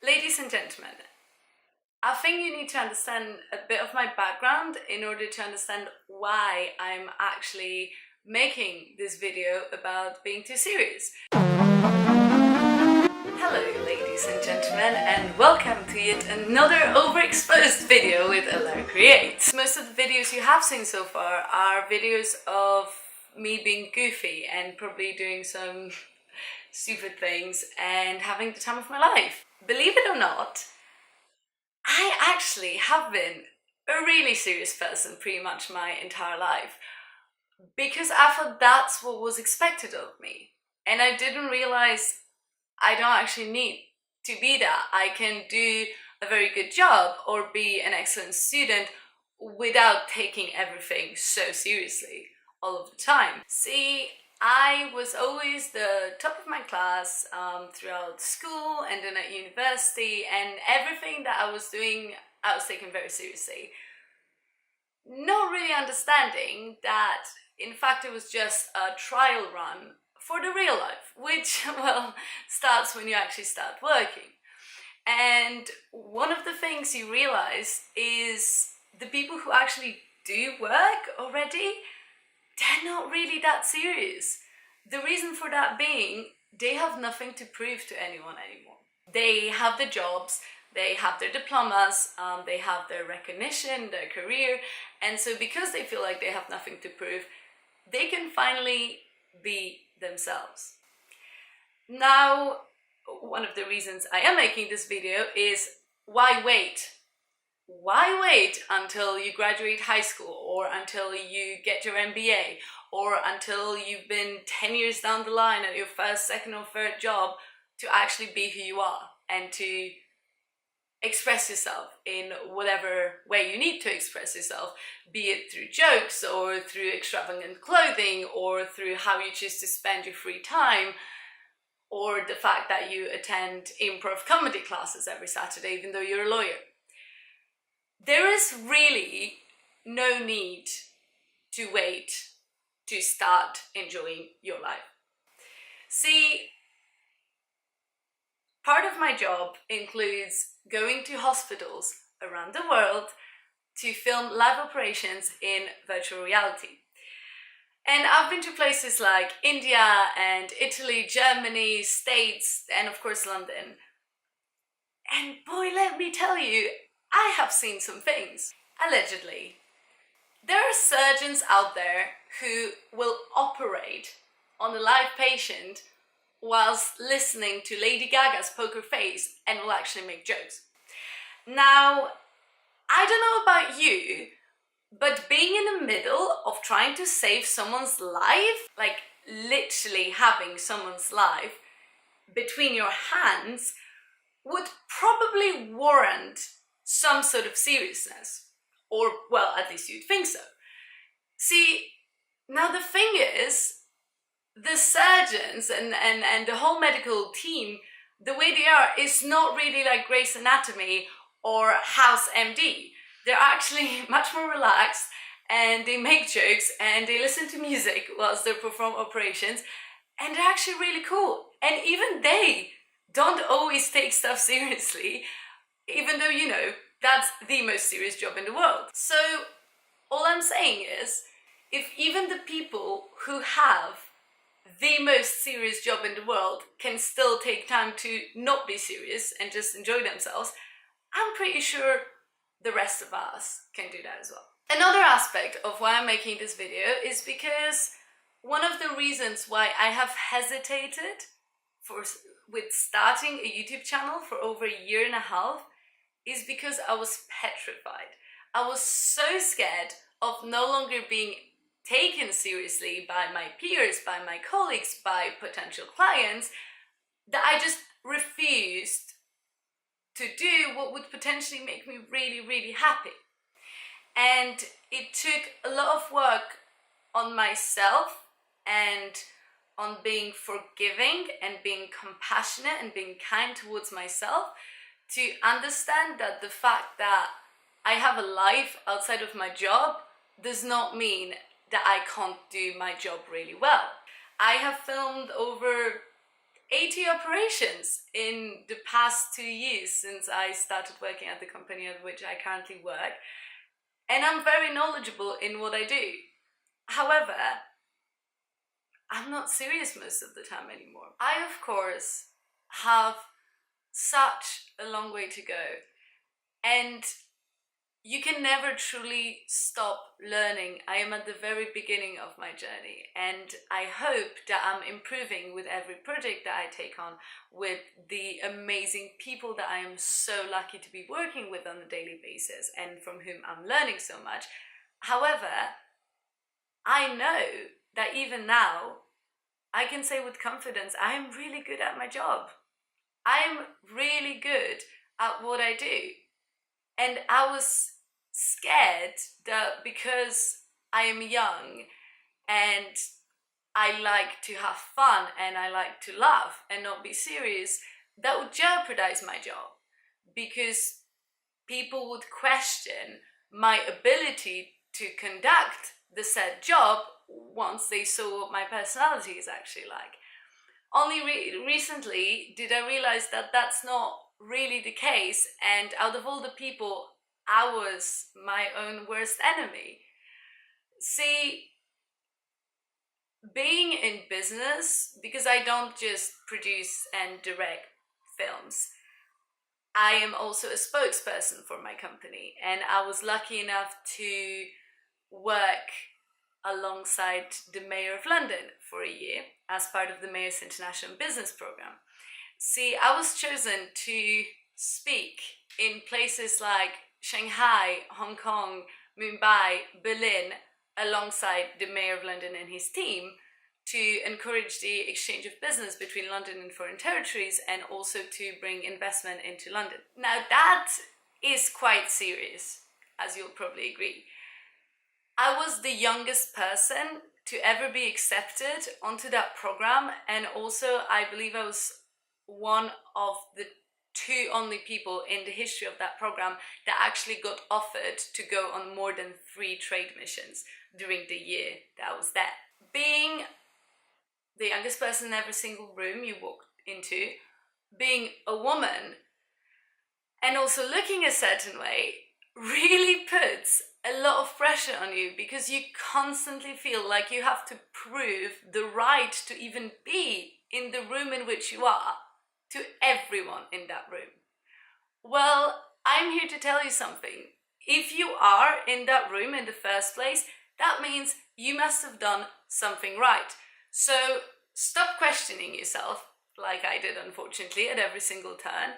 Ladies and gentlemen, I think you need to understand a bit of my background in order to understand why I'm actually making this video about being too serious. Hello ladies and gentlemen, and welcome to yet another overexposed video with Alert Creates. Most of the videos you have seen so far are videos of me being goofy and probably doing some stupid things and having the time of my life. Believe it or not, I actually have been a really serious person pretty much my entire life because I thought that's what was expected of me, and I didn't realize I don't actually need to be that. I can do a very good job or be an excellent student without taking everything so seriously all of the time. See, I was always the top of my class throughout school and then at university, and everything that I was doing, I was taking very seriously. Not really understanding that, in fact, it was just a trial run for the real life, which, well, starts when you actually start working. And one of the things you realize is the people who actually do work already, they're not really that serious. The reason for that being, they have nothing to prove to anyone anymore. They have the jobs, they have their diplomas, they have their recognition, their career, and so because they feel like they have nothing to prove, they can finally be themselves. Now, one of the reasons I am making this video is why wait? Why wait until you graduate high school, or until you get your MBA, or until you've been 10 years down the line at your first, second or third job to actually be who you are and to express yourself in whatever way you need to express yourself, be it through jokes or through extravagant clothing or through how you choose to spend your free time, or the fact that you attend improv comedy classes every Saturday even though you're a lawyer. There is really no need to wait to start enjoying your life. See, part of my job includes going to hospitals around the world to film live operations in virtual reality. And I've been to places like India and Italy, Germany, States, and of course London. And boy, let me tell you, I have seen some things. Allegedly, there are surgeons out there who will operate on a live patient whilst listening to Lady Gaga's Poker Face and will actually make jokes. Now, I don't know about you, but being in the middle of trying to save someone's life, like literally having someone's life between your hands, would probably warrant some sort of seriousness. Or, well, at least you'd think so. See, now the thing is, the surgeons and the whole medical team, the way they are, is not really like Grey's Anatomy or House MD. They're actually much more relaxed, and they make jokes and they listen to music whilst they perform operations, and they're actually really cool. And even they don't always take stuff seriously, even though, you know, that's the most serious job in the world. So all I'm saying is, if even the people who have the most serious job in the world can still take time to not be serious and just enjoy themselves, I'm pretty sure the rest of us can do that as well. Another aspect of why I'm making this video is because one of the reasons why I have hesitated with starting a YouTube channel for over a year and a half is because I was petrified. I was so scared of no longer being taken seriously by my peers, by my colleagues, by potential clients, that I just refused to do what would potentially make me really, really happy. And it took a lot of work on myself and on being forgiving and being compassionate and being kind towards myself to understand that the fact that I have a life outside of my job does not mean that I can't do my job really well. I have filmed over 80 operations in the past 2 years since I started working at the company at which I currently work, and I'm very knowledgeable in what I do. However, I'm not serious most of the time anymore. I, of course, have such a long way to go, and you can never truly stop learning. I am at the very beginning of my journey, and I hope that I'm improving with every project that I take on, with the amazing people that I am so lucky to be working with on a daily basis and from whom I'm learning so much. However, I know that even now, I can say with confidence, I am really good at my job. I am really good at what I do. And I was scared that because I am young and I like to have fun and I like to laugh and not be serious, that would jeopardize my job, because people would question my ability to conduct the said job once they saw what my personality is actually like. Only recently did I realize that that's not really the case, and out of all the people, I was my own worst enemy. See, being in business, because I don't just produce and direct films, I am also a spokesperson for my company, and I was lucky enough to work alongside the Mayor of London for a year as part of the Mayor's International Business Programme. See, I was chosen to speak in places like Shanghai, Hong Kong, Mumbai, Berlin, alongside the Mayor of London and his team, to encourage the exchange of business between London and foreign territories, and also to bring investment into London. Now that is quite serious, as you'll probably agree. I was the youngest person to ever be accepted onto that program, and also I believe I was one of the two only people in the history of that program that actually got offered to go on more than 3 trade missions during the year that I was there. Being the youngest person in every single room you walked into, being a woman, and also looking a certain way, really puts a lot of pressure on you, because you constantly feel like you have to prove the right to even be in the room in which you are to everyone in that room. Well, I'm here to tell you something. If you are in that room in the first place, that means you must have done something right. So stop questioning yourself, like I did unfortunately at every single turn,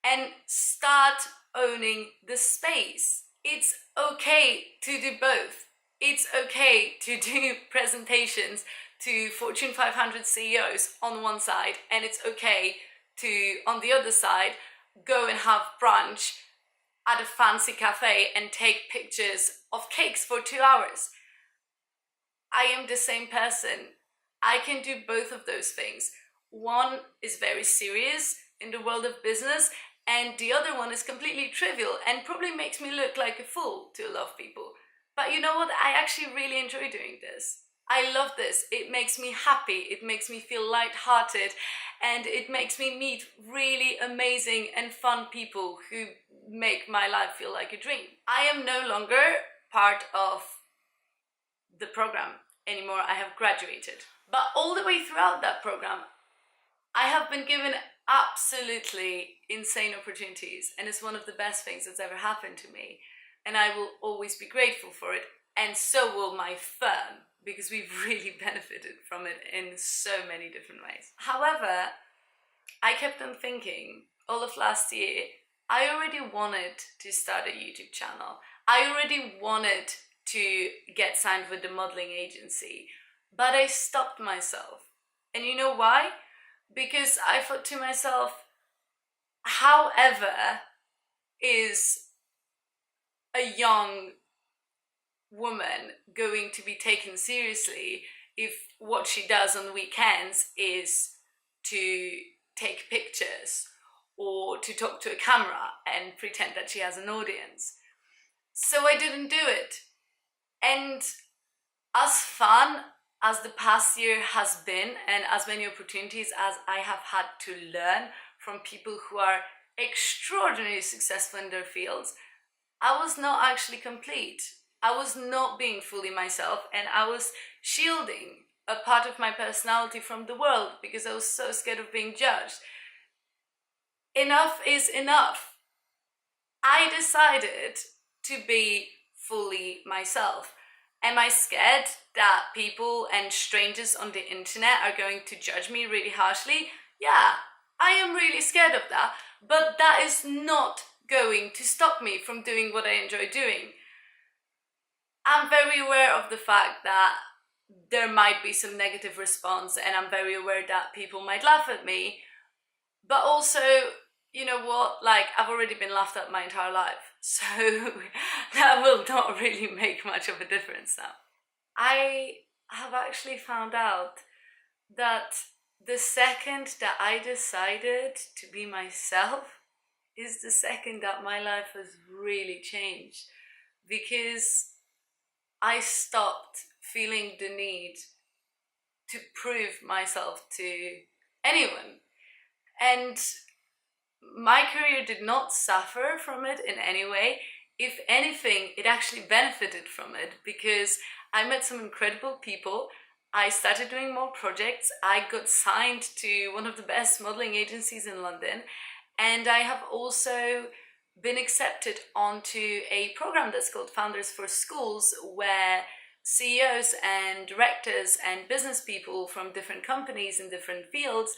and start owning the space. It's okay to do both. It's okay to do presentations to Fortune 500 CEOs on one side, and it's okay to, on the other side, go and have brunch at a fancy cafe and take pictures of cakes for 2 hours. I am the same person. I can do both of those things. One is very serious in the world of business, and the other one is completely trivial and probably makes me look like a fool to a lot of people. But you know what? I actually really enjoy doing this. I love this. It makes me happy. It makes me feel lighthearted, and it makes me meet really amazing and fun people who make my life feel like a dream. I am no longer part of the program anymore. I have graduated. But all the way throughout that program, I have been given absolutely insane opportunities, and it's one of the best things that's ever happened to me, and I will always be grateful for it, and so will my firm, because we've really benefited from it in so many different ways. However, I kept on thinking all of last year, I already wanted to start a YouTube channel. I already wanted to get signed with the modeling agency, but I stopped myself. And you know why? Because I thought to myself, however is a young woman going to be taken seriously if what she does on weekends is to take pictures or to talk to a camera and pretend that she has an audience? So I didn't do it. And as fun as the past year has been, and as many opportunities as I have had to learn from people who are extraordinarily successful in their fields, I was not actually complete. I was not being fully myself, and I was shielding a part of my personality from the world because I was so scared of being judged. Enough is enough. I decided to be fully myself. Am I scared that people and strangers on the internet are going to judge me really harshly? Yeah, I am really scared of that, but that is not going to stop me from doing what I enjoy doing. I'm very aware of the fact that there might be some negative response, and I'm very aware that people might laugh at me, but also, you know what, like, I've already been laughed at my entire life, so that will not really make much of a difference now. I have actually found out that the second that I decided to be myself is the second that my life has really changed, because I stopped feeling the need to prove myself to anyone. And my career did not suffer from it in any way. If anything, it actually benefited from it because I met some incredible people. I started doing more projects. I got signed to one of the best modeling agencies in London. And I have also been accepted onto a program that's called Founders for Schools, where CEOs and directors and business people from different companies in different fields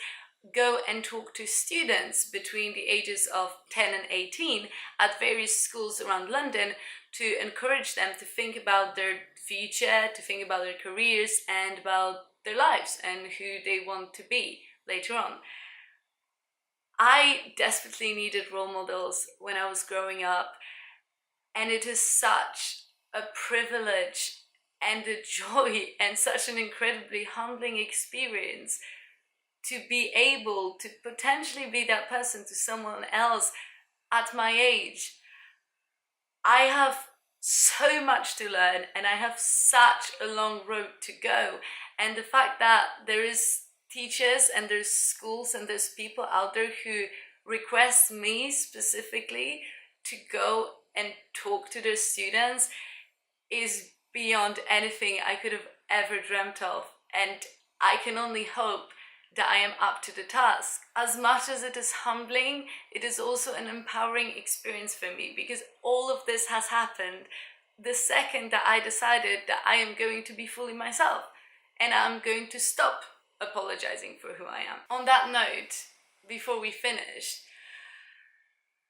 go and talk to students between the ages of 10 and 18 at various schools around London to encourage them to think about their future, to think about their careers and about their lives and who they want to be later on. I desperately needed role models when I was growing up, and it is such a privilege and a joy and such an incredibly humbling experience to be able to potentially be that person to someone else at my age. I have so much to learn and I have such a long road to go. And the fact that there is teachers and there's schools and there's people out there who request me specifically to go and talk to their students is beyond anything I could have ever dreamt of. And I can only hope that I am up to the task. As much as it is humbling, it is also an empowering experience for me, because all of this has happened the second that I decided that I am going to be fully myself and I'm going to stop apologizing for who I am. On that note, before we finish,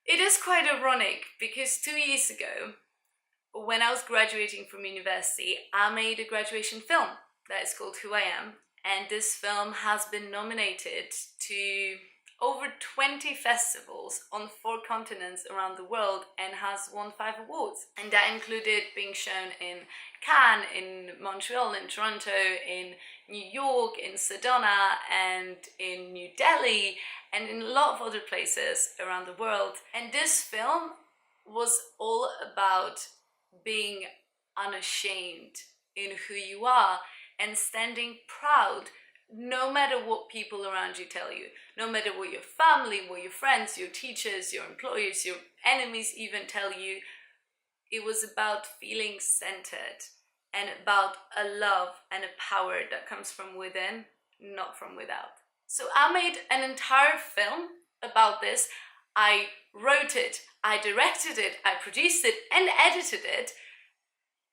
it is quite ironic because 2 years ago, when I was graduating from university, I made a graduation film that is called Who I Am. And this film has been nominated to over 20 festivals on 4 continents around the world and has won 5 awards. And that included being shown in Cannes, in Montreal, in Toronto, in New York, in Sedona, and in New Delhi, and in a lot of other places around the world. And this film was all about being unashamed in who you are and standing proud no matter what people around you tell you, no matter what your family, what your friends, your teachers, your employers, your enemies even tell you. It was about feeling centered and about a love and a power that comes from within, not from without. So I made an entire film about this. I wrote it, I directed it, I produced it and edited it,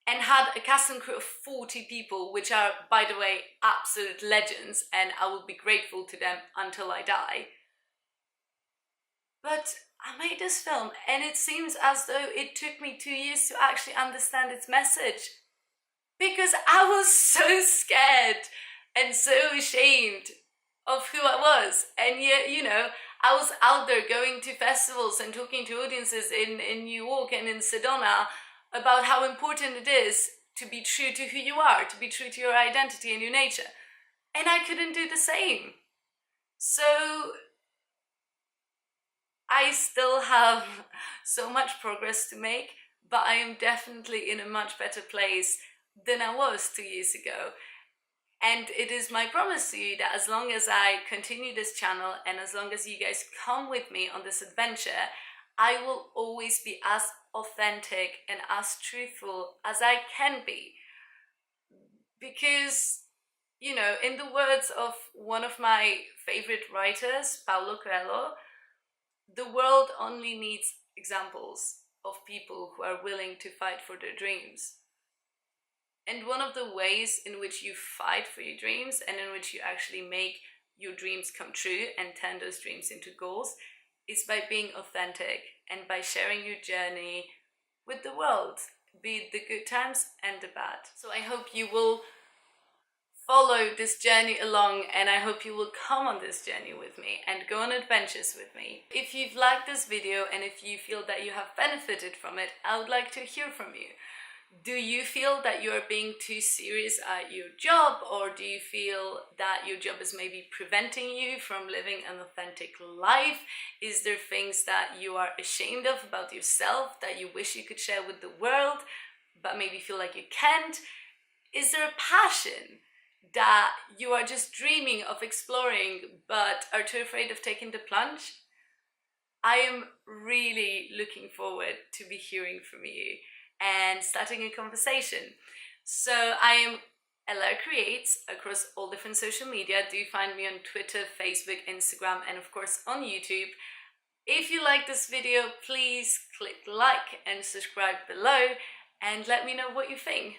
and had a cast and crew of 40 people, which are, by the way, absolute legends, and I will be grateful to them until I die. But I made this film, and it seems as though it took me 2 years to actually understand its message. Because I was so scared and so ashamed of who I was. And yet, you know, I was out there going to festivals and talking to audiences in New York and in Sedona about how important it is to be true to who you are, to be true to your identity and your nature. And I couldn't do the same. So I still have so much progress to make, but I am definitely in a much better place than I was 2 years ago. And it is my promise to you that as long as I continue this channel and as long as you guys come with me on this adventure, I will always be as authentic and as truthful as I can be. Because, you know, in the words of one of my favorite writers, Paulo Coelho, the world only needs examples of people who are willing to fight for their dreams. And one of the ways in which you fight for your dreams and in which you actually make your dreams come true and turn those dreams into goals is by being authentic and by sharing your journey with the world, be it the good times and the bad. So I hope you will follow this journey along, and I hope you will come on this journey with me and go on adventures with me. If you've liked this video and if you feel that you have benefited from it, I would like to hear from you. Do you feel that you're being too serious at your job, or do you feel that your job is maybe preventing you from living an authentic life? Is there things that you are ashamed of about yourself that you wish you could share with the world, but maybe feel like you can't? Is there a passion that you are just dreaming of exploring but are too afraid of taking the plunge? I am really looking forward to be hearing from you and starting a conversation. So I am LR Creates across all different social media. Do find me on Twitter, Facebook, Instagram, and of course on YouTube. If you like this video, please click like and subscribe below and let me know what you think.